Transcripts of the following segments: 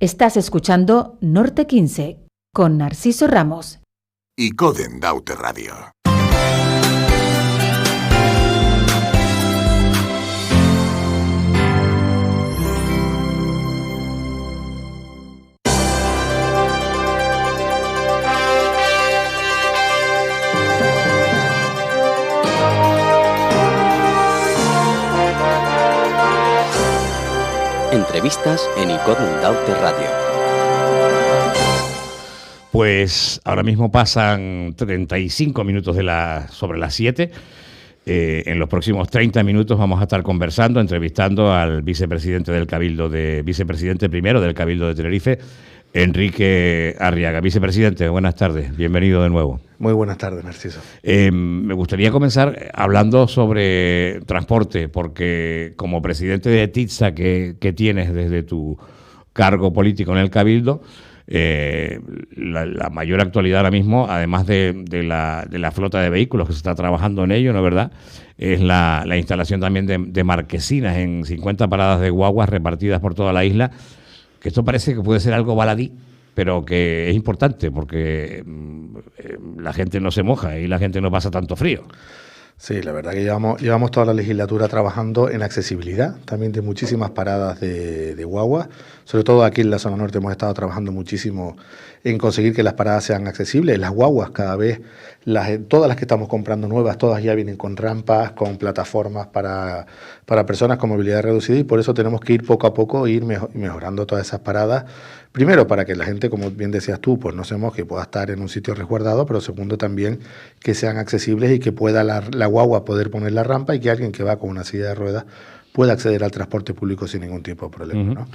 Estás escuchando Norte 15 con Narciso Ramos y Coden Daute Radio. Entrevistas en Icoden Daute Radio. Pues ahora mismo pasan 35 minutos sobre las 7. En los próximos 30 minutos vamos a estar conversando, entrevistando al vicepresidente primero del Cabildo de Tenerife, Enrique Arriaga. Vicepresidente, buenas tardes, bienvenido de nuevo. Muy buenas tardes, Narciso. Me gustaría comenzar hablando sobre transporte, porque como presidente de TITSA que tienes desde tu cargo político en el Cabildo, la mayor actualidad ahora mismo, además de la flota de vehículos que se está trabajando en ello, ¿no es verdad?, es la instalación también de marquesinas en 50 paradas de guaguas repartidas por toda la isla, que esto parece que puede ser algo baladí, pero que es importante porque la gente no se moja y la gente no pasa tanto frío. Sí, la verdad que llevamos toda la legislatura trabajando en accesibilidad, también de muchísimas paradas de guagua. Sobre todo aquí en la zona norte hemos estado trabajando muchísimo en conseguir que las paradas sean accesibles. Las guaguas cada vez, todas las que estamos comprando nuevas, todas ya vienen con rampas, con plataformas para personas con movilidad reducida, y por eso tenemos que ir poco a poco, ir mejorando todas esas paradas. Primero, para que la gente, como bien decías tú, pues no se moje, pueda estar en un sitio resguardado, pero segundo también que sean accesibles y que pueda la guagua poder poner la rampa y que alguien que va con una silla de ruedas pueda acceder al transporte público sin ningún tipo de problema, ¿no?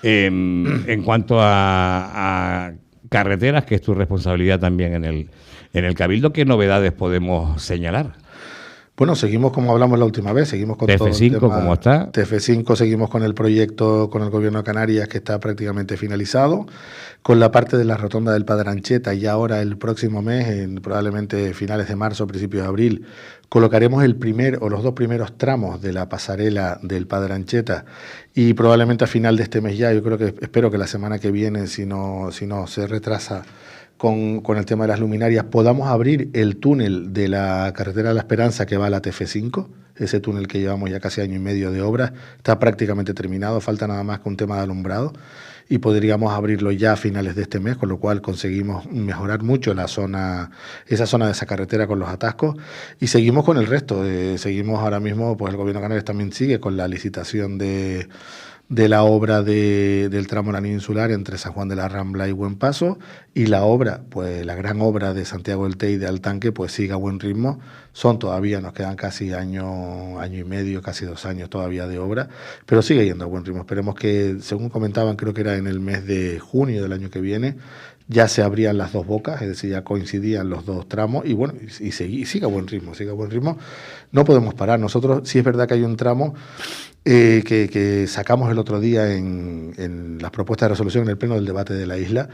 En cuanto a carreteras, que es tu responsabilidad también en el Cabildo, ¿qué novedades podemos señalar? Bueno, seguimos como hablamos la última vez, seguimos con TF5, todo el tema. ¿Cómo está? TF5, seguimos con el proyecto con el Gobierno de Canarias, que está prácticamente finalizado, con la parte de la rotonda del Padre Ancheta, y ahora el próximo mes, probablemente finales de marzo, principios de abril, colocaremos los dos primeros tramos de la pasarela del Padre Ancheta, y probablemente a final de este mes ya, espero que la semana que viene, si no se retrasa, con el tema de las luminarias, podamos abrir el túnel de la carretera de la Esperanza que va a la TF5, ese túnel que llevamos ya casi año y medio de obra, está prácticamente terminado, falta nada más que un tema de alumbrado, y podríamos abrirlo ya a finales de este mes, con lo cual conseguimos mejorar mucho esa zona de esa carretera con los atascos, y seguimos con el resto. Seguimos ahora mismo, pues el Gobierno de Canarias también sigue con la licitación de la obra del tramo La Insular entre San Juan de la Rambla y Buen Paso, y la obra, pues la gran obra de Santiago del Tey de Altanque, pues sigue a buen ritmo. Nos quedan casi año y medio, casi 2 años todavía de obra, pero sigue yendo a buen ritmo. Esperemos que, según comentaban, creo que era en el mes de junio del año que viene, ya se abrían las dos bocas, es decir, ya coincidían los dos tramos, y bueno, y sigue a buen ritmo, No podemos parar. Nosotros, sí es verdad que hay un tramo que sacamos el otro día en las propuestas de resolución en el pleno del debate de la isla,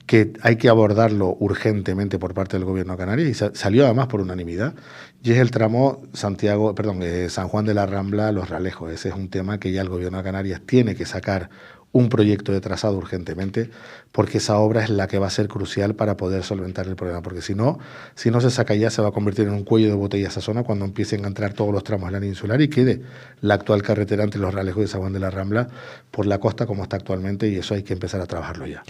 que hay que abordarlo urgentemente por parte del Gobierno de Canarias, y salió además por unanimidad, y es el tramo San Juan de la Rambla, Los Realejos. Ese es un tema que ya el Gobierno de Canarias tiene que sacar un proyecto de trazado urgentemente, porque esa obra es la que va a ser crucial para poder solventar el problema, porque si no se saca ya, se va a convertir en un cuello de botella esa zona cuando empiecen a entrar todos los tramos de la insular y quede la actual carretera entre Los Realejos y San Juan de la Rambla por la costa como está actualmente, y eso hay que empezar a trabajarlo ya.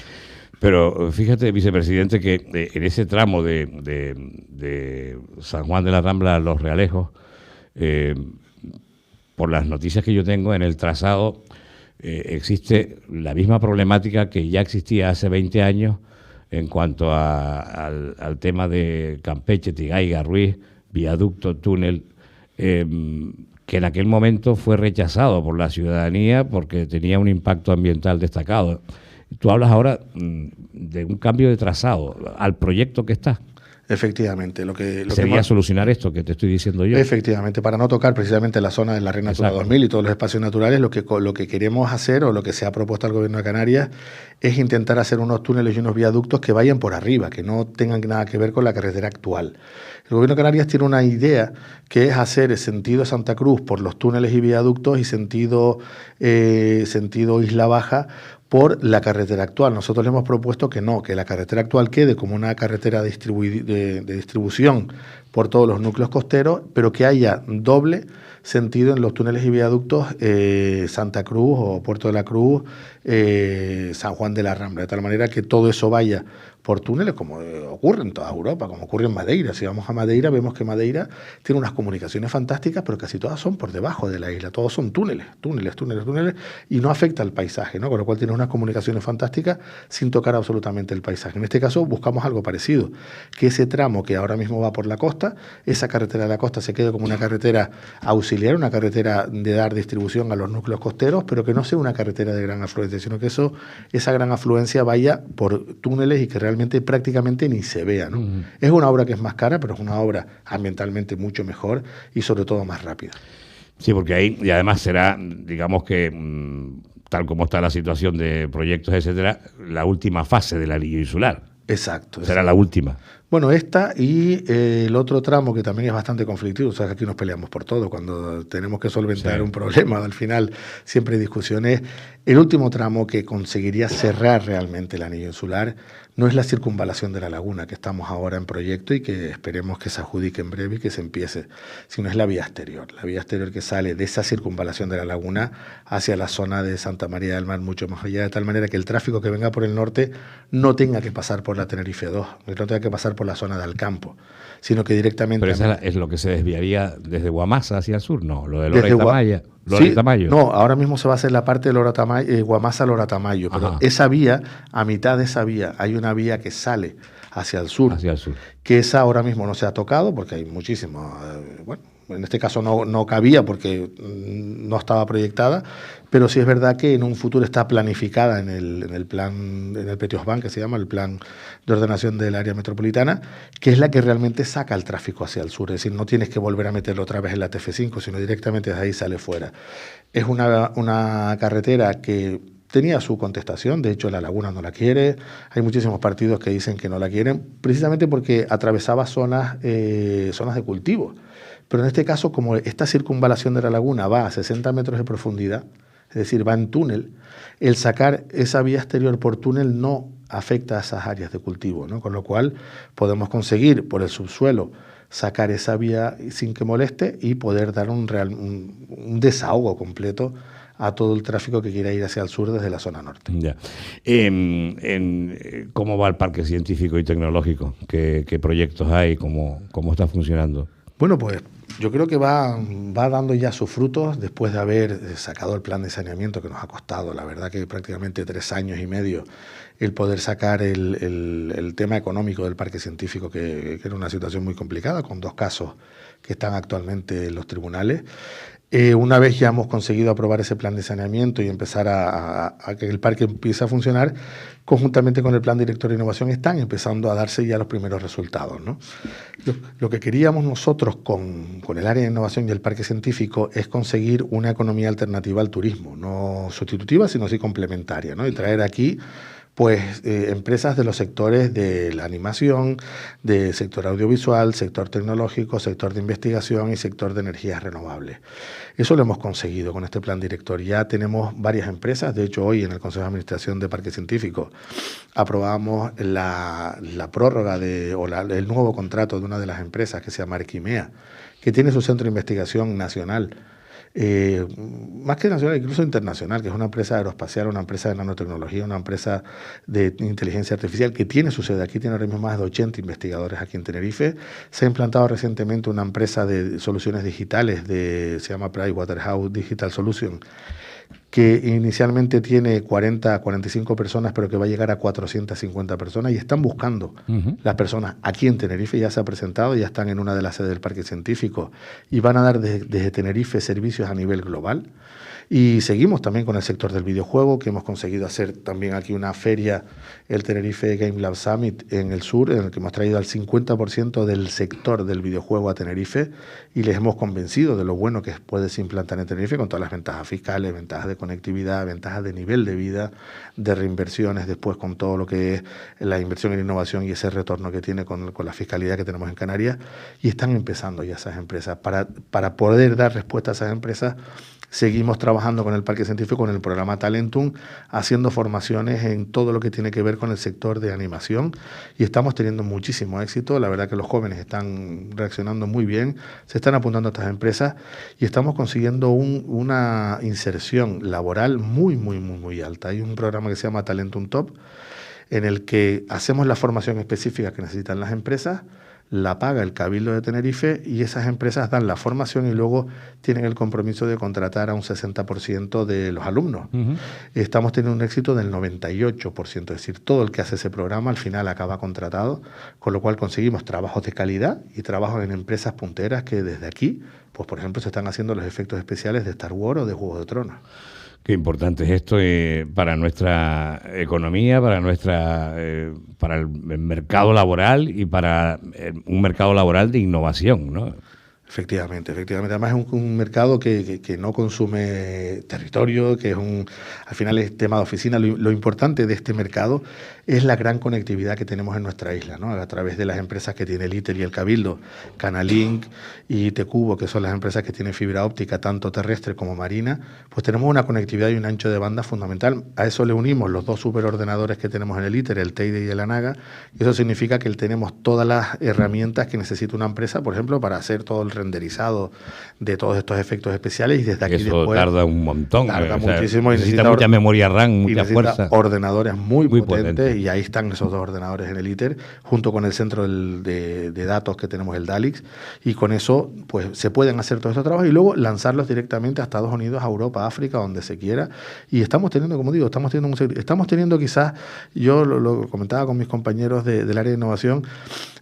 Pero fíjate, vicepresidente, que en ese tramo de San Juan de la Rambla a Los Realejos, por las noticias que yo tengo, en el trazado existe la misma problemática que ya existía hace 20 años en cuanto al tema de Campeche, Tigaiga, Ruiz, viaducto, túnel, que en aquel momento fue rechazado por la ciudadanía porque tenía un impacto ambiental destacado. Tú hablas ahora de un cambio de trazado al proyecto que está. Efectivamente. Sería solucionar esto que te estoy diciendo yo. Efectivamente, para no tocar precisamente la zona de la Red Natura 2000 y todos los espacios naturales, lo que queremos hacer, o lo que se ha propuesto al Gobierno de Canarias, es intentar hacer unos túneles y unos viaductos que vayan por arriba, que no tengan nada que ver con la carretera actual. El Gobierno de Canarias tiene una idea que es hacer el sentido Santa Cruz por los túneles y viaductos, y sentido Isla Baja por la carretera actual. Nosotros le hemos propuesto que no, que la carretera actual quede como una carretera de distribución por todos los núcleos costeros, pero que haya doble sentido en los túneles y viaductos Santa Cruz o Puerto de la Cruz, San Juan de la Rambla, de tal manera que todo eso vaya por túneles, como ocurre en toda Europa, como ocurre en Madeira. Si vamos a Madeira, vemos que Madeira tiene unas comunicaciones fantásticas, pero casi todas son por debajo de la isla, todos son túneles, y no afecta al paisaje, ¿no? Con lo cual tiene unas comunicaciones fantásticas sin tocar absolutamente el paisaje. En este caso buscamos algo parecido, que ese tramo que ahora mismo va por la costa, esa carretera de la costa se quede como una carretera auxiliar, una carretera de dar distribución a los núcleos costeros, pero que no sea una carretera de gran afluencia, sino que esa gran afluencia vaya por túneles y que realmente prácticamente ni se vea, ¿no? Es una obra que es más cara, pero es una obra ambientalmente mucho mejor y sobre todo más rápida. Sí, porque ahí, y además será, digamos que, tal como está la situación de proyectos, etcétera, la última fase del anillo insular. Exacto. Será la última. Bueno, esta y el otro tramo que también es bastante conflictivo. O sea, que aquí nos peleamos por todo. Cuando tenemos que solventar un problema, al final siempre hay discusiones. El último tramo que conseguiría cerrar realmente el anillo insular no es la circunvalación de la laguna, que estamos ahora en proyecto y que esperemos que se adjudique en breve y que se empiece, sino es la vía exterior. La vía exterior que sale de esa circunvalación de la laguna hacia la zona de Santa María del Mar, mucho más allá, de tal manera que el tráfico que venga por el norte no tenga que pasar por la Tenerife 2, no tenga que pasar por la zona de Alcampo, sino que directamente... Pero esa es lo que se desviaría desde Guamasa hacia el sur, ¿no? Lo de Lora y Tamayo. Sí, no, ahora mismo se va a hacer la parte de Guamasa a Lora Tamayo, pero esa vía, a mitad de esa vía, hay una vía que sale hacia el sur, que esa ahora mismo no se ha tocado porque hay muchísimo, bueno, en este caso no cabía porque no estaba proyectada, pero sí es verdad que en un futuro está planificada en el plan, en el PETIOSBAN, que se llama el Plan de Ordenación del Área Metropolitana, que es la que realmente saca el tráfico hacia el sur. Es decir, no tienes que volver a meterlo otra vez en la TF5, sino directamente desde ahí sale fuera. Es una carretera que tenía su contestación, de hecho la laguna no la quiere, hay muchísimos partidos que dicen que no la quieren, precisamente porque atravesaba zonas de cultivo. Pero en este caso, como esta circunvalación de la laguna va a 60 metros de profundidad, es decir, va en túnel, el sacar esa vía exterior por túnel no afecta a esas áreas de cultivo, ¿no? Con lo cual podemos conseguir por el subsuelo sacar esa vía sin que moleste y poder dar un desahogo completo a todo el tráfico que quiera ir hacia el sur desde la zona norte. Ya. ¿Cómo va el parque científico y tecnológico? ¿Qué proyectos hay? ¿Cómo está funcionando? Bueno, pues yo creo que va dando ya sus frutos después de haber sacado el plan de saneamiento que nos ha costado, la verdad que prácticamente 3 años y medio, el poder sacar el tema económico del parque científico, que era una situación muy complicada, con 2 casos que están actualmente en los tribunales. Una vez ya hemos conseguido aprobar ese plan de saneamiento y empezar a que el parque empiece a funcionar, conjuntamente con el plan director de innovación están empezando a darse ya los primeros resultados, ¿no? Lo que queríamos nosotros con el área de innovación y el parque científico es conseguir una economía alternativa al turismo, no sustitutiva, sino sí complementaria, ¿no? Y traer aquí pues empresas de los sectores de la animación, del sector audiovisual, sector tecnológico, sector de investigación y sector de energías renovables. Eso lo hemos conseguido con este plan director. Ya tenemos varias empresas, de hecho hoy en el Consejo de Administración de Parque Científico aprobamos la prórroga el nuevo contrato de una de las empresas que se llama Arquimea, que tiene su centro de investigación nacional. Más que nacional, incluso internacional, que es una empresa aeroespacial, una empresa de nanotecnología, una empresa de inteligencia artificial que tiene su sede aquí, tiene ahora mismo más de 80 investigadores aquí en Tenerife. Se ha implantado recientemente una empresa de soluciones digitales, se llama Pricewaterhouse Digital Solution, que inicialmente tiene 45 personas, pero que va a llegar a 450 personas, y están buscando las personas aquí en Tenerife. Ya se ha presentado, ya están en una de las sedes del Parque Científico y van a dar desde Tenerife servicios a nivel global. Y seguimos también con el sector del videojuego, que hemos conseguido hacer también aquí una feria, el Tenerife Game Lab Summit en el sur, en el que hemos traído al 50% del sector del videojuego a Tenerife y les hemos convencido de lo bueno que puedes implantar en Tenerife, con todas las ventajas fiscales, ventajas de conectividad, ventajas de nivel de vida, de reinversiones, después con todo lo que es la inversión en innovación y ese retorno que tiene con la fiscalidad que tenemos en Canarias. Y están empezando ya esas empresas. Para poder dar respuesta a esas empresas Seguimos trabajando con el Parque Científico, con el programa Talentum, haciendo formaciones en todo lo que tiene que ver con el sector de animación y estamos teniendo muchísimo éxito. La verdad que los jóvenes están reaccionando muy bien, se están apuntando a estas empresas y estamos consiguiendo una inserción laboral muy alta. Hay un programa que se llama Talentum Top, en el que hacemos la formación específica que necesitan las empresas, la paga el Cabildo de Tenerife y esas empresas dan la formación y luego tienen el compromiso de contratar a un 60% de los alumnos. Estamos teniendo un éxito del 98%, es decir, todo el que hace ese programa al final acaba contratado, con lo cual conseguimos trabajos de calidad y trabajos en empresas punteras que desde aquí, pues por ejemplo, se están haciendo los efectos especiales de Star Wars o de Juegos de Tronos. Qué importante es esto para nuestra economía, para el mercado laboral y para un mercado laboral de innovación, ¿no? Efectivamente. Además es un mercado que no consume territorio, que es al final es tema de oficina. Lo importante de este mercado es la gran conectividad que tenemos en nuestra isla, ¿no? A través de las empresas que tiene el ITER y el Cabildo, Canalink y Tecubo, que son las empresas que tienen fibra óptica tanto terrestre como marina, pues tenemos una conectividad y un ancho de banda fundamental. A eso le unimos los 2 superordenadores que tenemos en el ITER, el Teide y el Anaga, y eso significa que tenemos todas las herramientas que necesita una empresa, por ejemplo, para hacer todo el renderizado de todos estos efectos especiales y desde aquí eso después tarda un montón, tarda muchísimo y necesita mucha memoria RAM, mucha fuerza, ordenadores muy potentes y ahí están esos 2 ordenadores en el ITER junto con el centro de datos que tenemos, el DALIX, y con eso pues se pueden hacer todos estos trabajos y luego lanzarlos directamente a Estados Unidos, a Europa, a África, donde se quiera. Y estamos teniendo, como digo, estamos teniendo quizás, yo lo comentaba con mis compañeros del área de innovación,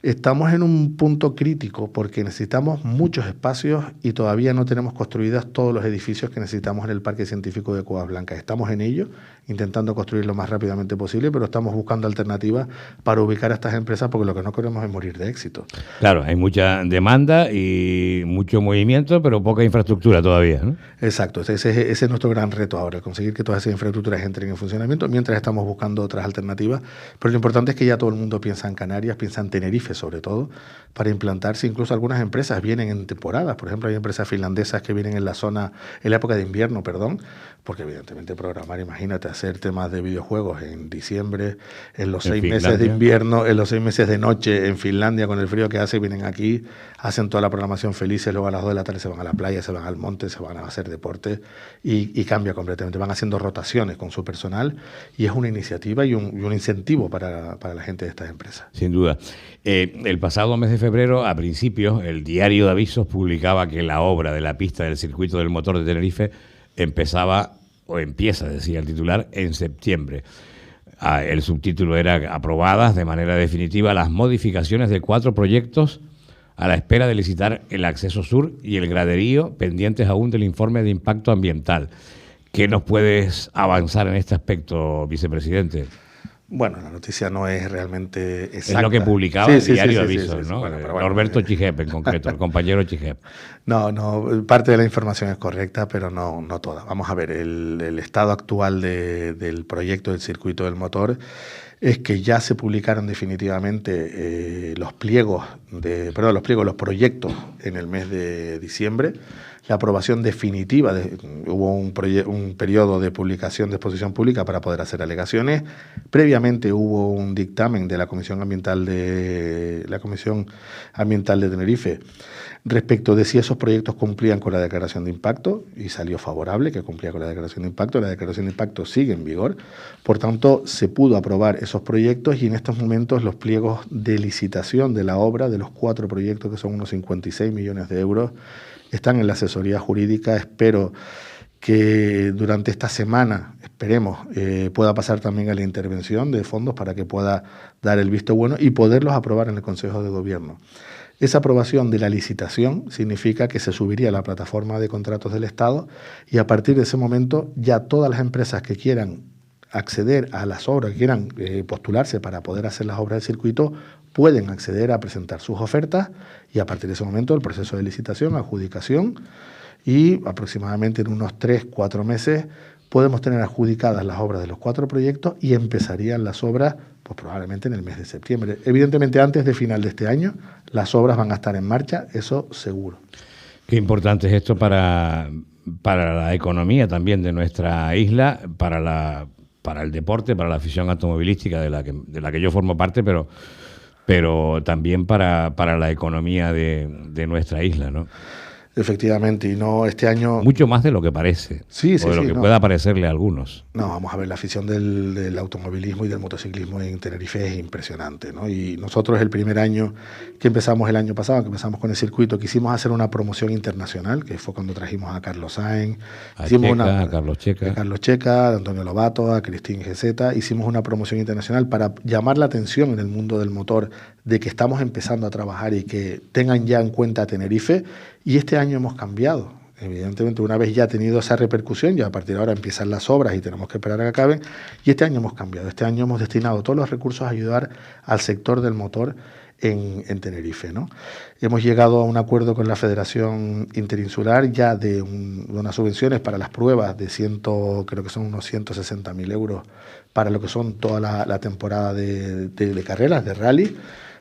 estamos en un punto crítico porque necesitamos muchos espacios y todavía no tenemos construidos todos los edificios que necesitamos en el Parque Científico de Cuevas Blancas. Estamos en ello, intentando construir lo más rápidamente posible, pero estamos buscando alternativas para ubicar a estas empresas porque lo que no queremos es morir de éxito. Claro, hay mucha demanda y mucho movimiento, pero poca infraestructura todavía, ¿no? Exacto, ese es nuestro gran reto ahora, conseguir que todas esas infraestructuras entren en funcionamiento mientras estamos buscando otras alternativas. Pero lo importante es que ya todo el mundo piensa en Canarias, piensa en Tenerife sobre todo, para implantarse. Incluso algunas empresas vienen en temporadas. Por ejemplo, hay empresas finlandesas que vienen en la época de invierno, porque evidentemente programar, imagínate, hacer temas de videojuegos en diciembre, en los 6 meses de invierno, en los 6 meses de noche en Finlandia con el frío que hace, vienen aquí, hacen toda la programación felices, luego a las 2 de la tarde se van a la playa, se van al monte, se van a hacer deporte y cambia completamente. Van haciendo rotaciones con su personal y es una iniciativa y un incentivo para la gente de estas empresas. Sin duda. El pasado mes de febrero, a principios, el diario de avisos publicaba que la obra de la pista del circuito del motor de Tenerife empieza, decía el titular, en septiembre. El subtítulo era: aprobadas de manera definitiva las modificaciones de 4 proyectos a la espera de licitar el acceso sur y el graderío, pendientes aún del informe de impacto ambiental. ¿Qué nos puedes avanzar en este aspecto, vicepresidente? Bueno, la noticia no es realmente exacta. Es lo que publicaba el diario Avisos, ¿no? Bueno, Norberto Chijep, en concreto, el compañero Chijep. No, parte de la información es correcta, pero no toda. Vamos a ver, el estado actual del proyecto del circuito del motor es que ya se publicaron definitivamente los proyectos en el mes de diciembre. La aprobación definitiva, hubo un periodo de publicación de exposición pública para poder hacer alegaciones. Previamente hubo un dictamen de la Comisión Ambiental de Tenerife respecto de si esos proyectos cumplían con la declaración de impacto y salió favorable, que cumplía con la declaración de impacto. La declaración de impacto sigue en vigor, por tanto se pudo aprobar esos proyectos y en estos momentos los pliegos de licitación de la obra de los 4 proyectos, que son unos 56 millones de euros, están en la asesoría jurídica. Espero que durante esta semana, pueda pasar también a la intervención de fondos para que pueda dar el visto bueno y poderlos aprobar en el Consejo de Gobierno. Esa aprobación de la licitación significa que se subiría a la plataforma de contratos del Estado y a partir de ese momento ya todas las empresas que quieran acceder a las obras, que quieran postularse para poder hacer las obras del circuito, pueden acceder a presentar sus ofertas y a partir de ese momento el proceso de licitación, adjudicación y aproximadamente en unos 3-4 meses podemos tener adjudicadas las obras de los 4 proyectos y empezarían las obras pues probablemente en el mes de septiembre. Evidentemente antes de final de este año las obras van a estar en marcha, eso seguro. Qué importante es esto para para la economía también de nuestra isla, para el deporte, para la afición automovilística de la que yo formo parte, pero también para la economía de nuestra isla, ¿no? Efectivamente, y no este año... Mucho más de lo que parece, sí, sí, o de lo que pueda parecerle a algunos. No, vamos a ver, la afición del automovilismo y del motociclismo en Tenerife es impresionante, ¿no? Y nosotros el primer año que empezamos el año pasado, que empezamos con el circuito, quisimos hacer una promoción internacional, que fue cuando trajimos a Carlos Sainz, a Carlos Checa, a Antonio Lobato, a Cristín GZ, hicimos una promoción internacional para llamar la atención en el mundo del motor de que estamos empezando a trabajar y que tengan ya en cuenta a Tenerife, y este año hemos cambiado. Evidentemente, una vez ya ha tenido esa repercusión, ya a partir de ahora empiezan las obras y tenemos que esperar a que acaben, y este año hemos cambiado. Este año hemos destinado todos los recursos a ayudar al sector del motor en Tenerife, ¿no? Hemos llegado a un acuerdo con la Federación Interinsular ya de unas subvenciones para las pruebas de creo que son unos 160.000 euros para lo que son toda la temporada de carreras, de rally.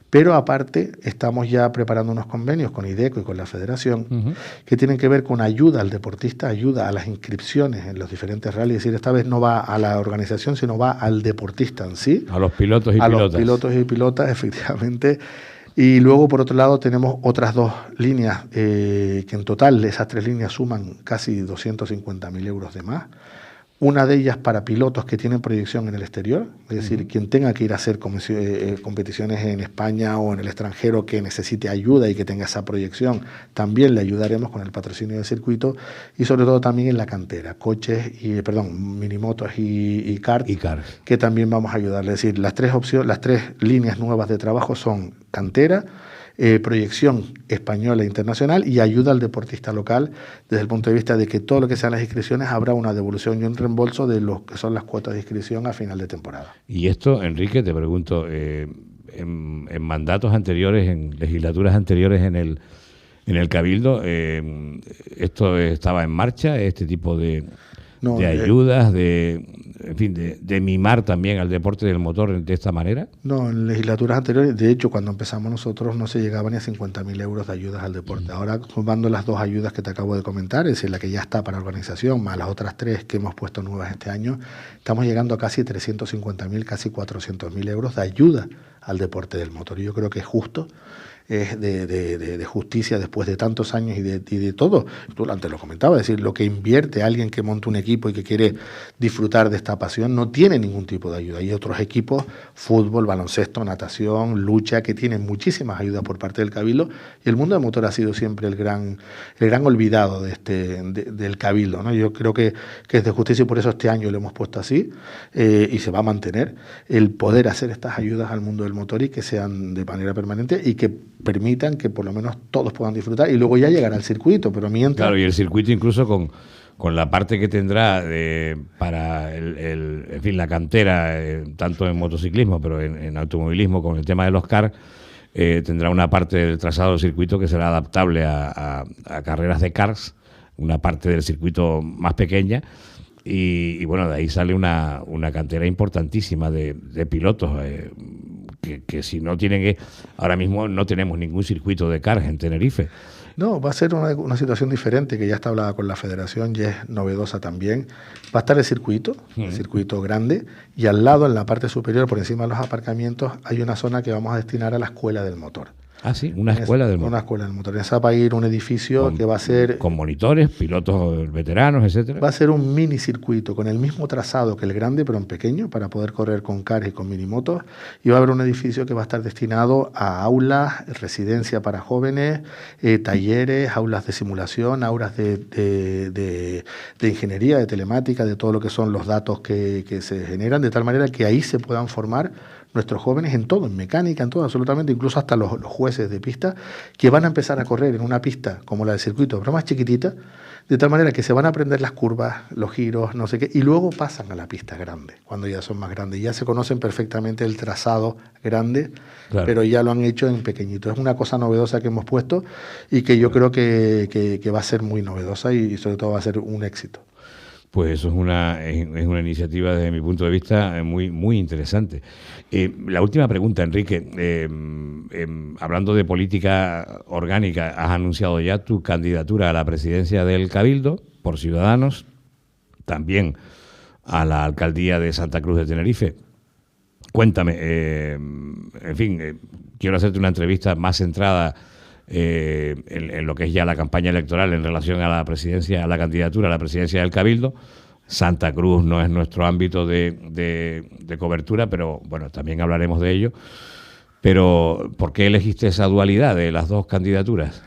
Pero aparte estamos ya preparando unos convenios con IDECO y con la Federación que tienen que ver con ayuda al deportista, ayuda a las inscripciones en los diferentes rallies. Es decir, esta vez no va a la organización, sino va al deportista en sí. A los pilotos y pilotas. A los pilotos y pilotas, efectivamente. Y luego, por otro lado, tenemos otras dos líneas, que en total esas tres líneas suman casi 250.000 euros de más. Una de ellas para pilotos que tienen proyección en el exterior, es decir, quien tenga que ir a hacer competiciones en España o en el extranjero que necesite ayuda y que tenga esa proyección, también le ayudaremos con el patrocinio del circuito, y sobre todo también en la cantera, minimotos y kart, que también vamos a ayudarle. Es decir, las tres líneas nuevas de trabajo son cantera, proyección española e internacional y ayuda al deportista local desde el punto de vista de que todo lo que sean las inscripciones habrá una devolución y un reembolso de lo que son las cuotas de inscripción a final de temporada. Y esto, Enrique, te pregunto, en mandatos anteriores, en legislaturas anteriores en el Cabildo, ¿esto estaba en marcha, este tipo de ayudas, de mimar también al deporte del motor de esta manera? No, en legislaturas anteriores, de hecho, cuando empezamos nosotros no se llegaba ni a 50.000 euros de ayudas al deporte. Ahora, sumando las dos ayudas que te acabo de comentar, es decir, la que ya está para organización, más las otras tres que hemos puesto nuevas este año, estamos llegando a casi 350.000, casi 400.000 euros de ayuda al deporte del motor. Y yo creo que es justo, es de justicia después de tantos años y de todo. Tú antes lo comentabas, es decir, lo que invierte alguien que monta un equipo y que quiere disfrutar de esta pasión no tiene ningún tipo de ayuda. Hay otros equipos, fútbol, baloncesto, natación, lucha, que tienen muchísimas ayudas por parte del Cabildo, y el mundo del motor ha sido siempre el gran olvidado del Cabildo, ¿no? Yo creo que es de justicia, y por eso este año lo hemos puesto así, y se va a mantener el poder hacer estas ayudas al mundo del motor y que sean de manera permanente y que permitan que por lo menos todos puedan disfrutar, y luego ya llegará al circuito, pero mientras... Claro, y el circuito incluso con la parte que tendrá para en fin, la cantera, tanto en motociclismo, pero en automovilismo, con el tema de los cars, tendrá una parte del trazado del circuito que será adaptable a carreras de cars, una parte del circuito más pequeña, y bueno, de ahí sale una cantera importantísima de pilotos, que si no tienen ahora mismo no tenemos ningún circuito de cars en Tenerife. No, va a ser una situación diferente, que ya está hablada con la Federación y es novedosa también. Va a estar el circuito grande, y al lado, en la parte superior, por encima de los aparcamientos, hay una zona que vamos a destinar a la escuela del motor. Ah, sí, una escuela del motor. Una escuela del motor. En esa va a ir un edificio que va a ser... Con monitores, pilotos veteranos, etcétera. Va a ser un mini circuito con el mismo trazado que el grande, pero en pequeño, para poder correr con cars y con minimotos. Y va a haber un edificio que va a estar destinado a aulas, residencia para jóvenes, talleres, aulas de simulación, aulas de ingeniería, de telemática, de todo lo que son los datos que se generan, de tal manera que ahí se puedan formar nuestros jóvenes en todo, en mecánica, en todo, absolutamente, incluso hasta los jueces de pista, que van a empezar a correr en una pista como la del circuito, pero más chiquitita, de tal manera que se van a aprender las curvas, los giros, no sé qué, y luego pasan a la pista grande, cuando ya son más grandes. Ya se conocen perfectamente el trazado grande, claro, pero ya lo han hecho en pequeñito. Es una cosa novedosa que hemos puesto y que yo creo que va a ser muy novedosa y sobre todo va a ser un éxito. Pues eso es una iniciativa, desde mi punto de vista, muy, muy interesante. La última pregunta, Enrique. Hablando de política orgánica, has anunciado ya tu candidatura a la presidencia del Cabildo por Ciudadanos, también a la alcaldía de Santa Cruz de Tenerife. Cuéntame, en fin, quiero hacerte una entrevista más centrada en lo que es ya la campaña electoral en relación a la presidencia, a la candidatura a la presidencia del Cabildo. Santa Cruz no es nuestro ámbito de cobertura, pero bueno, también hablaremos de ello. Pero, ¿por qué elegiste esa dualidad de las dos candidaturas?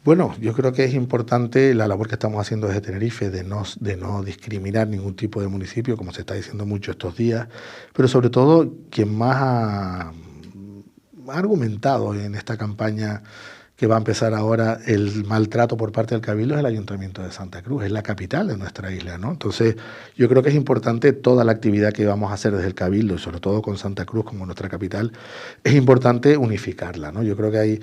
Bueno, yo creo que es importante la labor que estamos haciendo desde Tenerife de no discriminar ningún tipo de municipio, como se está diciendo mucho estos días, pero sobre todo quien más ha argumentado en esta campaña que va a empezar ahora el maltrato por parte del Cabildo es el Ayuntamiento de Santa Cruz, es la capital de nuestra isla, ¿no? Entonces, yo creo que es importante toda la actividad que vamos a hacer desde el Cabildo, y sobre todo con Santa Cruz como nuestra capital, es importante unificarla, ¿no? Yo creo que hay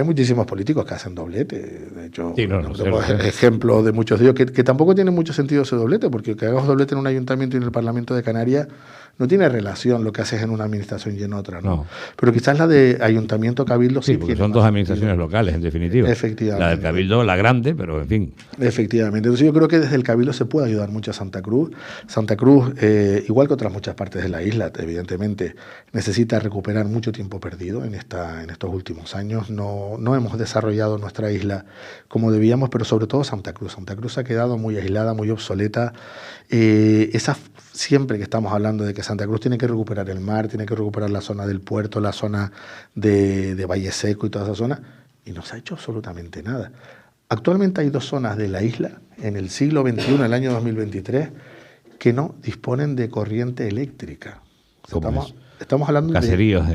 muchísimos políticos que hacen doblete, de hecho, sí, tenemos ejemplos de muchos de ellos, que tampoco tiene mucho sentido ese doblete, porque que hagas doblete en un ayuntamiento y en el Parlamento de Canarias no tiene relación lo que haces en una administración y en otra, ¿no? No. Pero quizás la de Ayuntamiento-Cabildo sí porque son dos administraciones locales, en definitiva. Efectivamente. La del Cabildo, la grande, pero en fin. Efectivamente. Entonces yo creo que desde el Cabildo se puede ayudar mucho a Santa Cruz. Santa Cruz, igual que otras muchas partes de la isla, evidentemente, necesita recuperar mucho tiempo perdido en estos últimos años. No hemos desarrollado nuestra isla como debíamos, pero sobre todo Santa Cruz. Santa Cruz ha quedado muy aislada, muy obsoleta. Siempre que estamos hablando de que Santa Cruz tiene que recuperar el mar, tiene que recuperar la zona del puerto, la zona de Valle Seco y toda esa zona, y no se ha hecho absolutamente nada. Actualmente hay 2 zonas de la isla, en el siglo XXI, en el año 2023, que no disponen de corriente eléctrica. Estamos hablando caseríos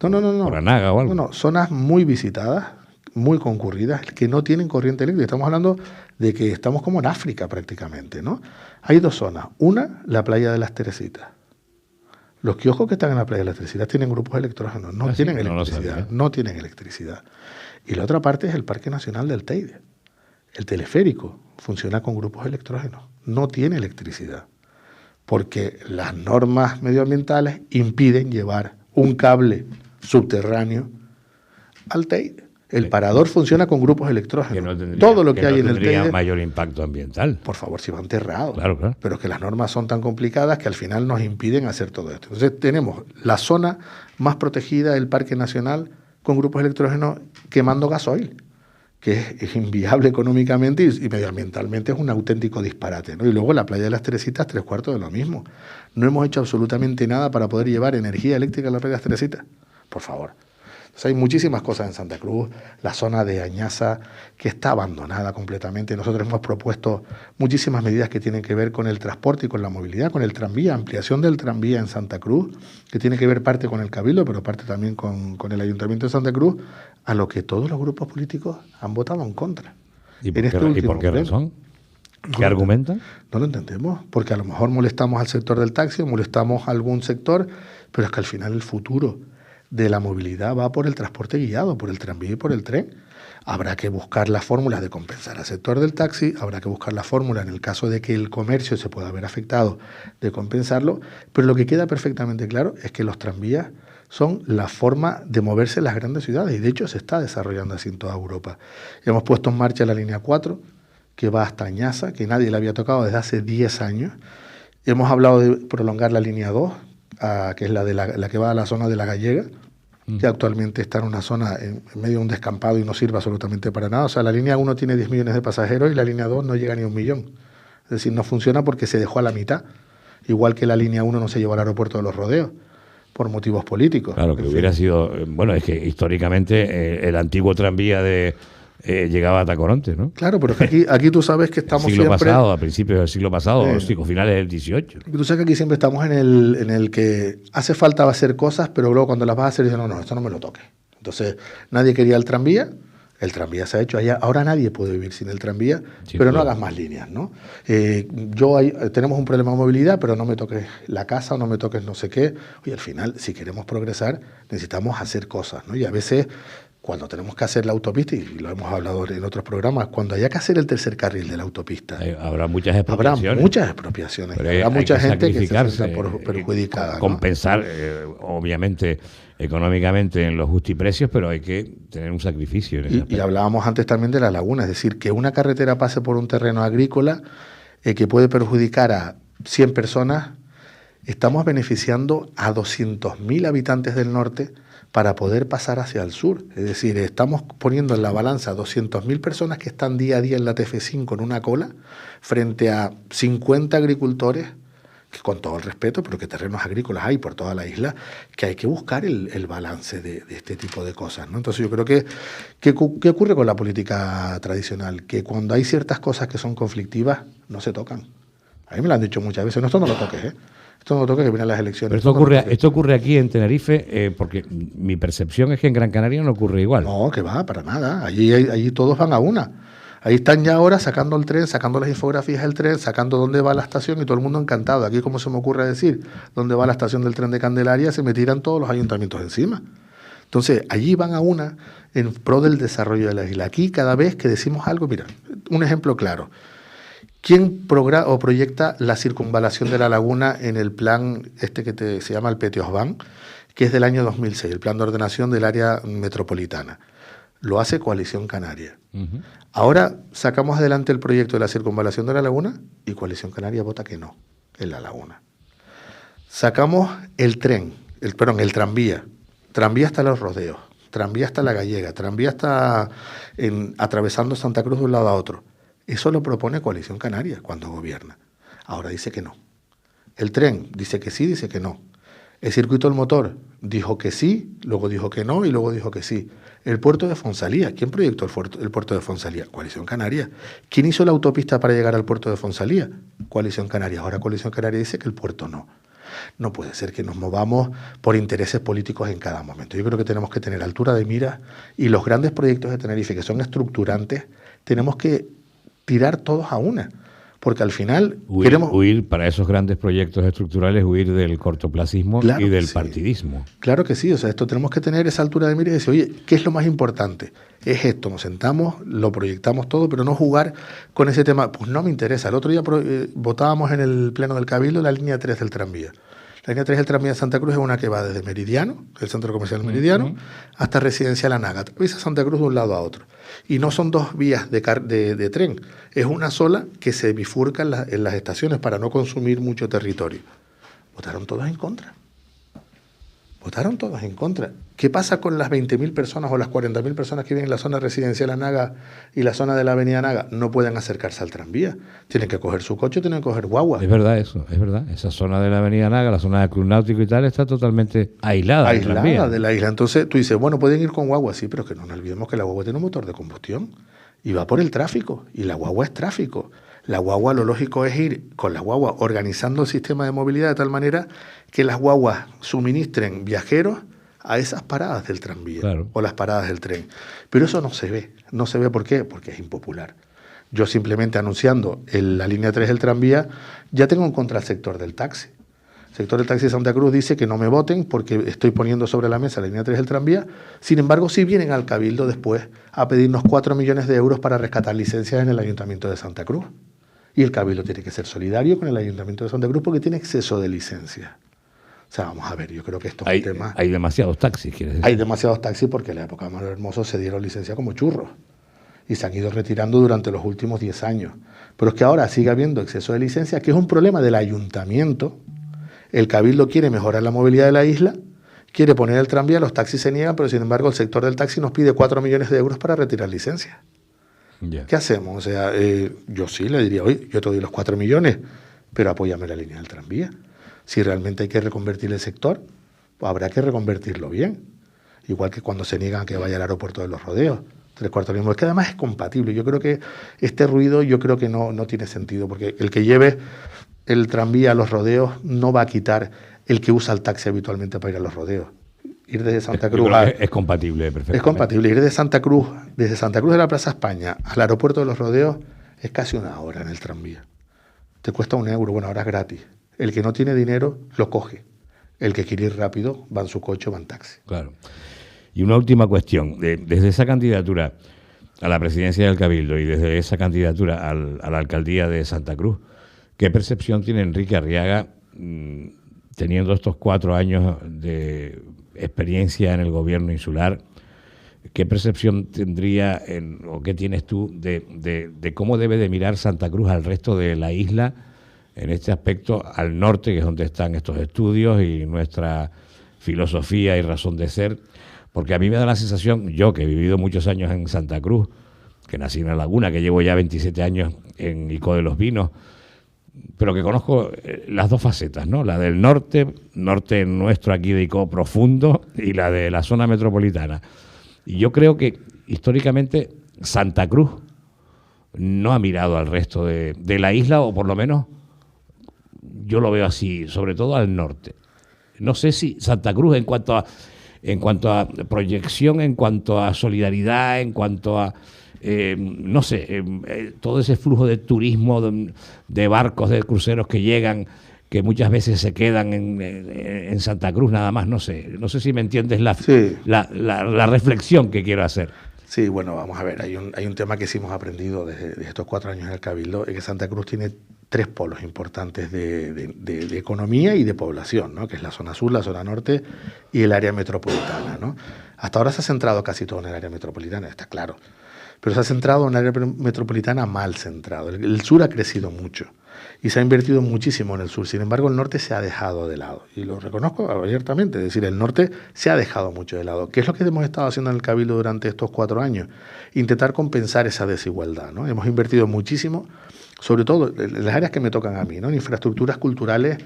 No. Oranaga o algo. No, zonas muy visitadas, muy concurridas, que no tienen corriente eléctrica. Estamos hablando de que estamos como en África prácticamente, ¿no? Hay 2 zonas. Una, la playa de las Teresitas. Los kioscos que están en la playa de las Teresitas tienen grupos electrógenos, no tienen electricidad, no tienen electricidad. Y la otra parte es el Parque Nacional del Teide. El teleférico funciona con grupos electrógenos, no tiene electricidad, porque las normas medioambientales impiden llevar un cable subterráneo al Teide. El parador funciona con grupos electrógenos. Todo lo que hay en el Teide mayor impacto ambiental. Por favor, si va enterrado. Claro. Pero es que las normas son tan complicadas que al final nos impiden hacer todo esto. Entonces tenemos la zona más protegida del Parque Nacional con grupos electrógenos quemando gasoil, que es inviable económicamente y medioambientalmente es un auténtico disparate, ¿no? Y luego la playa de las Teresitas, 3/4 de lo mismo. No hemos hecho absolutamente nada para poder llevar energía eléctrica a la playa de las Teresitas. Por favor. Entonces hay muchísimas cosas en Santa Cruz, la zona de Añaza, que está abandonada completamente. Nosotros hemos propuesto muchísimas medidas que tienen que ver con el transporte y con la movilidad, con el tranvía, ampliación del tranvía en Santa Cruz, que tiene que ver parte con el Cabildo, pero parte también con el Ayuntamiento de Santa Cruz, a lo que todos los grupos políticos han votado en contra. ¿Y por qué razón? ¿Qué argumentan? No lo entendemos, porque a lo mejor molestamos al sector del taxi, molestamos a algún sector, pero es que al final el futuro de la movilidad va por el transporte guiado, por el tranvía y por el tren. Habrá que buscar las fórmulas de compensar al sector del taxi, habrá que buscar la fórmula en el caso de que el comercio se pueda ver afectado de compensarlo, pero lo que queda perfectamente claro es que los tranvías son la forma de moverse en las grandes ciudades y de hecho se está desarrollando así en toda Europa. Hemos puesto en marcha la línea 4, que va hasta Añaza, que nadie la había tocado desde hace 10 años. Hemos hablado de prolongar la línea 2, que es la que va a la zona de La Gallega, que actualmente está en una zona en medio de un descampado y no sirve absolutamente para nada. O sea, la línea 1 tiene 10 millones de pasajeros y la línea 2 no llega ni a 1 millón. Es decir, no funciona porque se dejó a la mitad. Igual que la línea 1 no se llevó al aeropuerto de Los Rodeos, por motivos políticos. Claro, que hubiera sido... Bueno, es que históricamente el antiguo tranvía llegaba a Tacoronte, ¿no? Claro, pero que aquí tú sabes que estamos el siglo siempre... pasado, a principios del siglo pasado, finales del 18. Tú sabes que aquí siempre estamos en el que hace falta hacer cosas, pero luego cuando las vas a hacer dicen, no, esto no me lo toques. Entonces, nadie quería el tranvía se ha hecho allá. Ahora nadie puede vivir sin el tranvía, pero no hagas más líneas, ¿no? Tenemos un problema de movilidad, pero no me toques la casa, no me toques no sé qué. Oye, al final, si queremos progresar, necesitamos hacer cosas, ¿no? Y a veces, cuando tenemos que hacer la autopista, y lo hemos hablado en otros programas, cuando haya que hacer el tercer carril de la autopista, habrá muchas expropiaciones. Habrá mucha gente que se sienta perjudicada, compensar, obviamente, económicamente en los justiprecios, pero hay que tener un sacrificio en ese Y aspecto. hablábamos antes también de la laguna, es decir, que una carretera pase por un terreno agrícola que puede perjudicar a 100 personas, estamos beneficiando a 200.000 habitantes del norte para poder pasar hacia el sur. Es decir, estamos poniendo en la balanza 200.000 personas que están día a día en la TF5 en una cola frente a 50 agricultores, que con todo el respeto, pero que terrenos agrícolas hay por toda la isla, que hay que buscar el balance de este tipo de cosas, ¿no? Entonces yo creo que ¿qué ocurre con la política tradicional? Que cuando hay ciertas cosas que son conflictivas, no se tocan. A mí me lo han dicho muchas veces, no, esto no lo toques, ¿eh? Esto no lo toques, que vienen las elecciones. Pero esto ocurre aquí en Tenerife, porque mi percepción es que en Gran Canaria no ocurre igual. No, que va, para nada. Allí todos van a una. Ahí están ya ahora sacando el tren, sacando las infografías del tren, sacando dónde va la estación y todo el mundo encantado. Aquí, como se me ocurre decir, dónde va la estación del tren de Candelaria, se me tiran todos los ayuntamientos encima. Entonces, allí van a una en pro del desarrollo de la isla. Aquí, cada vez que decimos algo, mira, un ejemplo claro. ¿Quién proyecta la circunvalación de la laguna en el plan se llama el Petiosban, que es del año 2006, el plan de ordenación del área metropolitana? Lo hace Coalición Canaria. Uh-huh. Ahora sacamos adelante el proyecto de la circunvalación de la laguna y Coalición Canaria vota que no en la laguna. Sacamos el tranvía. Tranvía hasta Los Rodeos, tranvía hasta La Gallega, tranvía hasta atravesando Santa Cruz de un lado a otro. Eso lo propone Coalición Canaria cuando gobierna. Ahora dice que no. El tren dice que sí, dice que no. El circuito del motor dijo que sí, luego dijo que no y luego dijo que sí. El puerto de Fonsalía, ¿quién proyectó el puerto de Fonsalía? Coalición Canaria. ¿Quién hizo la autopista para llegar al puerto de Fonsalía? Coalición Canaria. Ahora Coalición Canaria dice que el puerto no. No puede ser que nos movamos por intereses políticos en cada momento. Yo creo que tenemos que tener altura de mira y los grandes proyectos de Tenerife, que son estructurantes, tenemos que tirar todos a una. Porque al final huir para esos grandes proyectos estructurales, huir del cortoplacismo, claro, y del partidismo. Claro que sí, o sea, esto tenemos que tener esa altura de mira y decir, oye, ¿qué es lo más importante? Es esto, nos sentamos, lo proyectamos todo, pero no jugar con ese tema. Pues no me interesa. El otro día votábamos en el pleno del Cabildo la línea 3 del tranvía. La línea 3 del tranvía de Santa Cruz es una que va desde Meridiano, el centro comercial Meridiano, hasta Residencial Anaga. Atraviesa Santa Cruz de un lado a otro. Y no son dos vías de tren, es una sola que se bifurca en las estaciones para no consumir mucho territorio. Votaron todos en contra. Votaron todos en contra. ¿Qué pasa con las 20.000 personas o las 40.000 personas que viven en la zona residencial Anaga y la zona de la avenida Anaga? No pueden acercarse al tranvía. Tienen que coger su coche, tienen que coger guagua. Es verdad eso, es verdad. Esa zona de la avenida Anaga, la zona del Club Náutico y tal, está totalmente aislada de la isla. Entonces tú dices, bueno, pueden ir con guagua, sí, pero que no nos olvidemos que la guagua tiene un motor de combustión y va por el tráfico. Y la guagua es tráfico. La guagua, lo lógico es ir con la guagua organizando el sistema de movilidad de tal manera que las guaguas suministren viajeros a esas paradas del tranvía, claro, o las paradas del tren. Pero eso no se ve. No se ve, ¿por qué? Porque es impopular. Yo simplemente anunciando la línea 3 del tranvía, ya tengo en contra el sector del taxi. El sector del taxi de Santa Cruz dice que no me voten porque estoy poniendo sobre la mesa la línea 3 del tranvía. Sin embargo, sí vienen al Cabildo después a pedirnos 4 millones de euros para rescatar licencias en el Ayuntamiento de Santa Cruz. Y el Cabildo tiene que ser solidario con el Ayuntamiento de Santa Cruz porque tiene exceso de licencias. O sea, vamos a ver, yo creo que esto es un tema... Hay demasiados taxis, ¿quieres decir? Hay demasiados taxis porque en la época de Manuel Hermoso se dieron licencia como churros y se han ido retirando durante los últimos 10 años. Pero es que ahora sigue habiendo exceso de licencias, que es un problema del Ayuntamiento. El Cabildo quiere mejorar la movilidad de la isla, quiere poner el tranvía, los taxis se niegan, pero sin embargo el sector del taxi nos pide 4 millones de euros para retirar licencias. Yeah. ¿Qué hacemos? O sea, yo sí le diría, oye, yo te doy los 4 millones, pero apóyame la línea del tranvía. Si realmente hay que reconvertir el sector, pues habrá que reconvertirlo bien. Igual que cuando se niegan a que vaya al aeropuerto de Los Rodeos. 3/4 mismo. Es que además es compatible. Yo creo que este ruido no tiene sentido, porque el que lleve el tranvía a Los Rodeos no va a quitar el que usa el taxi habitualmente para ir a Los Rodeos. Ir desde Santa Cruz... Es compatible, perfectamente. Es compatible. Ir desde Santa Cruz de la Plaza España al aeropuerto de Los Rodeos es casi una hora en el tranvía. Te cuesta €1, bueno, ahora es gratis. El que no tiene dinero lo coge. El que quiere ir rápido va en su coche o va en taxi. Claro. Y una última cuestión. Desde esa candidatura a la presidencia del Cabildo y desde esa candidatura a la alcaldía de Santa Cruz, ¿qué percepción tiene Enrique Arriaga teniendo estos 4 años de experiencia en el gobierno insular, ¿qué percepción tendría o qué tienes tú de cómo debe de mirar Santa Cruz al resto de la isla en este aspecto, al norte, que es donde están estos estudios y nuestra filosofía y razón de ser? Porque a mí me da la sensación, yo que he vivido muchos años en Santa Cruz, que nací en La Laguna, que llevo ya 27 años en Ico de los Vinos, pero que conozco las dos facetas, ¿no? La del norte nuestro aquí de Ico profundo, y la de la zona metropolitana. Y yo creo que históricamente Santa Cruz no ha mirado al resto de la isla, o por lo menos yo lo veo así, sobre todo al norte. No sé si Santa Cruz en cuanto a proyección, en cuanto a solidaridad, en cuanto a no sé, todo ese flujo de turismo, de barcos, de cruceros que llegan, que muchas veces se quedan en Santa Cruz nada más, no sé si me entiendes la reflexión que quiero hacer. Sí, bueno, vamos a ver, hay un tema que sí hemos aprendido desde estos 4 años en el Cabildo, es que Santa Cruz tiene 3 polos importantes de economía y de población, ¿no? Que es la zona sur, la zona norte y el área metropolitana, ¿no? Hasta ahora se ha centrado casi todo en el área metropolitana, está claro, pero se ha centrado en el área metropolitana mal centrado. El sur ha crecido mucho y se ha invertido muchísimo en el sur. Sin embargo, el norte se ha dejado de lado. Y lo reconozco abiertamente. Es decir, el norte se ha dejado mucho de lado. ¿Qué es lo que hemos estado haciendo en el Cabildo durante estos 4 años? Intentar compensar esa desigualdad, ¿no? Hemos invertido muchísimo, sobre todo en las áreas que me tocan a mí, ¿no? En infraestructuras culturales,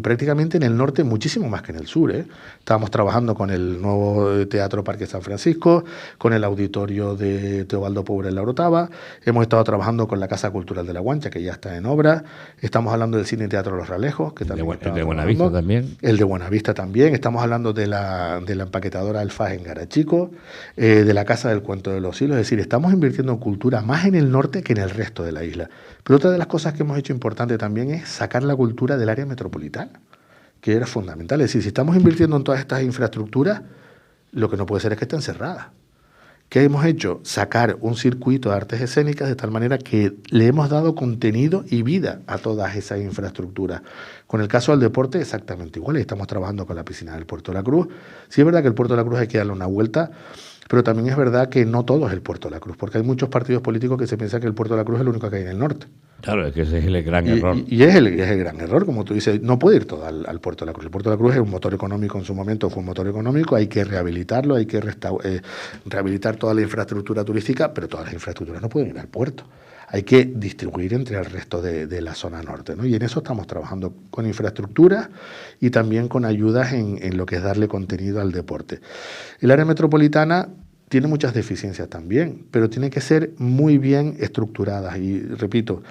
prácticamente en el norte muchísimo más que en el sur, ¿eh? Estábamos trabajando con el nuevo Teatro Parque San Francisco, con el auditorio de Teobaldo Pobre en La Orotava, hemos estado trabajando con la Casa Cultural de La Guancha, que ya está en obra, estamos hablando del Cine y Teatro Los Ralejos, que también el de Buenavista también. El de Buenavista también, estamos hablando de la empaquetadora Alfaz en Garachico, de la Casa del Cuento de los Siglos, es decir, estamos invirtiendo en cultura más en el norte que en el resto de la isla. Pero otra de las cosas que hemos hecho importante también es sacar la cultura del área metropolitana, que era fundamental. Es decir, si estamos invirtiendo en todas estas infraestructuras, lo que no puede ser es que estén cerradas. ¿Qué hemos hecho? Sacar un circuito de artes escénicas de tal manera que le hemos dado contenido y vida a todas esas infraestructuras. Con el caso del deporte, exactamente igual. Estamos trabajando con la piscina del Puerto de la Cruz. Sí es verdad que el Puerto de la Cruz hay que darle una vuelta, pero también es verdad que no todo es el Puerto de la Cruz, porque hay muchos partidos políticos que se piensan que el Puerto de la Cruz es el único que hay en el norte. Claro, es que ese es el gran error. Y es el gran error, como tú dices, no puede ir todo al Puerto de la Cruz. El Puerto de la Cruz es un motor económico, en su momento fue un motor económico, hay que rehabilitarlo, hay que rehabilitar toda la infraestructura turística, pero todas las infraestructuras no pueden ir al puerto. Hay que distribuir entre el resto de la zona norte, ¿no? Y en eso estamos trabajando con infraestructuras y también con ayudas en lo que es darle contenido al deporte. El área metropolitana tiene muchas deficiencias también, pero tiene que ser muy bien estructuradas. Y repito,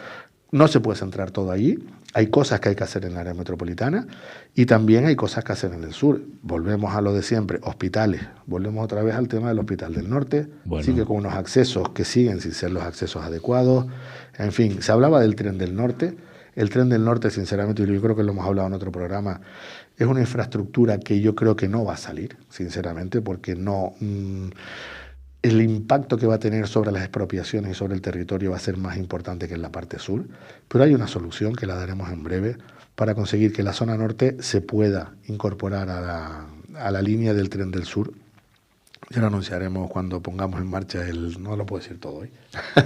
no se puede centrar todo ahí. Hay cosas que hay que hacer en el área metropolitana y también hay cosas que hacer en el sur. Volvemos a lo de siempre, hospitales. Volvemos otra vez al tema del Hospital del Norte. Bueno. Sigue con unos accesos que siguen sin ser los accesos adecuados. En fin, se hablaba del Tren del Norte. El Tren del Norte, sinceramente, y yo creo que lo hemos hablado en otro programa, es una infraestructura que yo creo que no va a salir, sinceramente, porque no... el impacto que va a tener sobre las expropiaciones y sobre el territorio va a ser más importante que en la parte sur, pero hay una solución que la daremos en breve para conseguir que la zona norte se pueda incorporar a la línea del Tren del Sur. Ya lo anunciaremos cuando pongamos en marcha no lo puedo decir todo hoy.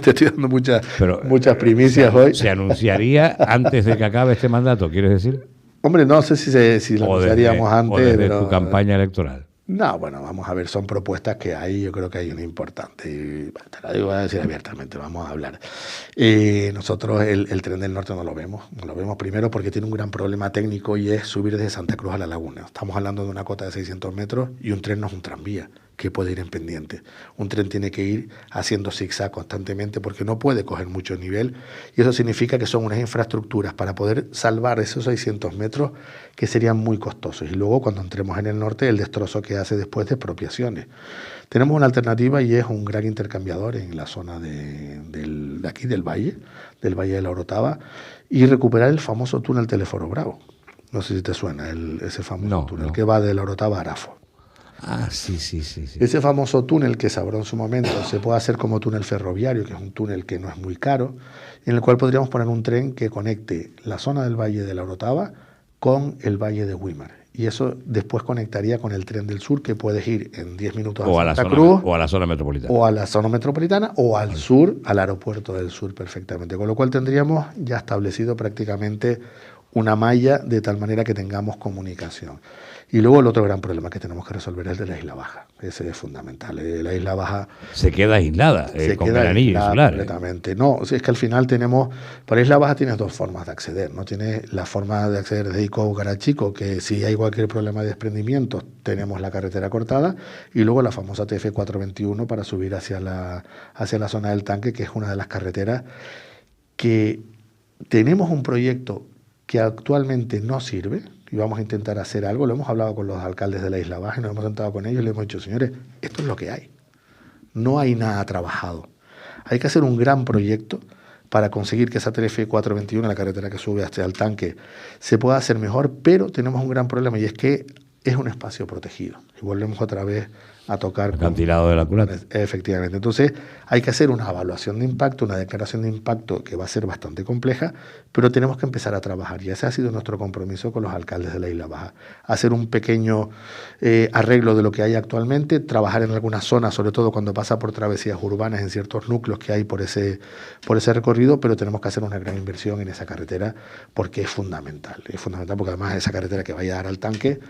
Te estoy dando muchas primicias hoy. ¿Se anunciaría antes de que acabe este mandato, quieres decir? Hombre, no sé si lo anunciaríamos antes. O desde tu campaña electoral. No, bueno, vamos a ver, son propuestas que hay, yo creo que hay una importante, y te la digo a decir abiertamente, vamos a hablar. Nosotros el Tren del Norte no lo vemos primero porque tiene un gran problema técnico y es subir desde Santa Cruz a La Laguna. Estamos hablando de una cota de 600 metros y un tren no es un tranvía que puede ir en pendiente. Un tren tiene que ir haciendo zigzag constantemente porque no puede coger mucho nivel y eso significa que son unas infraestructuras para poder salvar esos 600 metros que serían muy costosos. Y luego cuando entremos en el norte, el destrozo que hace después de expropiaciones. Tenemos una alternativa y es un gran intercambiador en la zona de aquí del Valle de La Orotava y recuperar el famoso túnel Teleforo Bravo. No sé si te suena ese famoso túnel que va de La Orotava a Arafo. Ah, sí. Ese famoso túnel que se abrió en su momento se puede hacer como túnel ferroviario, que es un túnel que no es muy caro, en el cual podríamos poner un tren que conecte la zona del Valle de La Orotava con el Valle de Güímar. Y eso después conectaría con el tren del sur, que puedes ir en 10 minutos o a a la Santa zona, Cruz, o a la zona metropolitana. o a la zona metropolitana, o al sur, al aeropuerto del sur perfectamente. Con lo cual tendríamos ya establecido prácticamente una malla de tal manera que tengamos comunicación. Y luego el otro gran problema que tenemos que resolver es el de la Isla Baja. Ese es fundamental. La Isla Baja Se queda aislada, con Granillo Insular. Completamente. No, es que al final tenemos, para Isla Baja tienes dos formas de acceder. No tienes la forma de acceder desde Ico a Garachico, que si hay cualquier problema de desprendimiento, tenemos la carretera cortada, y luego la famosa TF 421 para subir hacia la zona del tanque, que es una de las carreteras que tenemos un proyecto que actualmente no sirve, y vamos a intentar hacer algo. Lo hemos hablado con los alcaldes de la Isla Baja y nos hemos sentado con ellos y les hemos dicho, señores, esto es lo que hay. No hay nada trabajado. Hay que hacer un gran proyecto para conseguir que esa TF 421, la carretera que sube hasta el tanque, se pueda hacer mejor, pero tenemos un gran problema y es que es un espacio protegido. Y volvemos otra vez a tocar... Acantilado de la culata. Efectivamente. Entonces hay que hacer una evaluación de impacto, una declaración de impacto que va a ser bastante compleja, pero tenemos que empezar a trabajar. Y ese ha sido nuestro compromiso con los alcaldes de la Isla Baja. Hacer un pequeño arreglo de lo que hay actualmente, trabajar en algunas zonas, sobre todo cuando pasa por travesías urbanas, en ciertos núcleos que hay por ese recorrido, pero tenemos que hacer una gran inversión en esa carretera porque es fundamental. Es fundamental porque además esa carretera que vaya a dar al tanque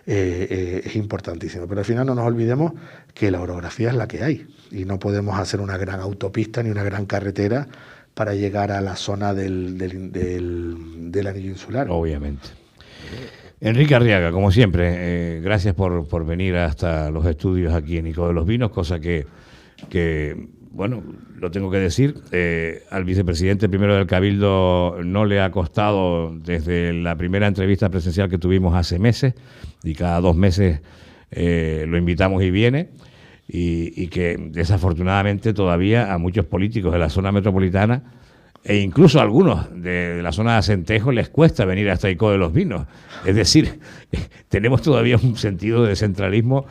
es importantísimo. Pero al final no nos olvidemos que la orografía es la que hay y no podemos hacer una gran autopista ni una gran carretera para llegar a la zona del anillo insular. Obviamente. Enrique Arriaga, como siempre, gracias por venir hasta los estudios aquí en Ico de los Vinos, cosa que bueno, lo tengo que decir, al vicepresidente primero del Cabildo no le ha costado desde la primera entrevista presencial que tuvimos hace meses, y cada 2 meses lo invitamos y viene, y que desafortunadamente todavía a muchos políticos de la zona metropolitana e incluso a algunos de la zona de Acentejo les cuesta venir hasta Ico de los Vinos. Es decir, tenemos todavía un sentido de centralismo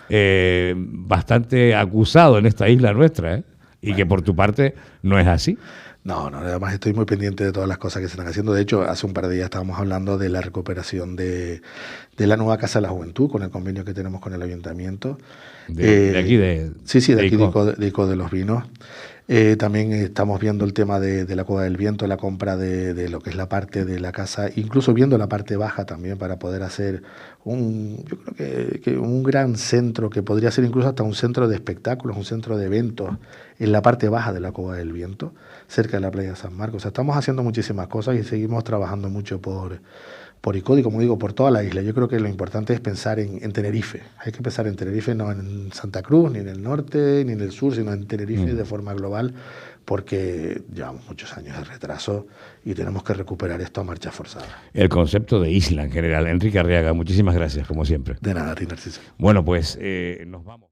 bastante acusado en esta isla nuestra, y que por tu parte no es así. No, además estoy muy pendiente de todas las cosas que se están haciendo. De hecho, hace un par de días estábamos hablando de la recuperación de la nueva Casa de la Juventud, con el convenio que tenemos con el Ayuntamiento. De aquí Sí, de Ico de los Vinos. También estamos viendo el tema de la Cueva del Viento, la compra de lo que es la parte de la casa, incluso viendo la parte baja también para poder hacer yo creo que un gran centro, que podría ser incluso hasta un centro de espectáculos, un centro de eventos en la parte baja de la Cueva del Viento, cerca de la playa de San Marcos. O sea, estamos haciendo muchísimas cosas y seguimos trabajando mucho por Ico y, como digo, por toda la isla. Yo creo que lo importante es pensar en Tenerife. Hay que pensar en Tenerife, no en Santa Cruz, ni en el norte, ni en el sur, sino en Tenerife de forma global, porque llevamos muchos años de retraso y tenemos que recuperar esto a marcha forzada. El concepto de isla en general. Enrique Arriaga, muchísimas gracias, como siempre. De nada, a ti, Narciso. Bueno, pues nos vamos.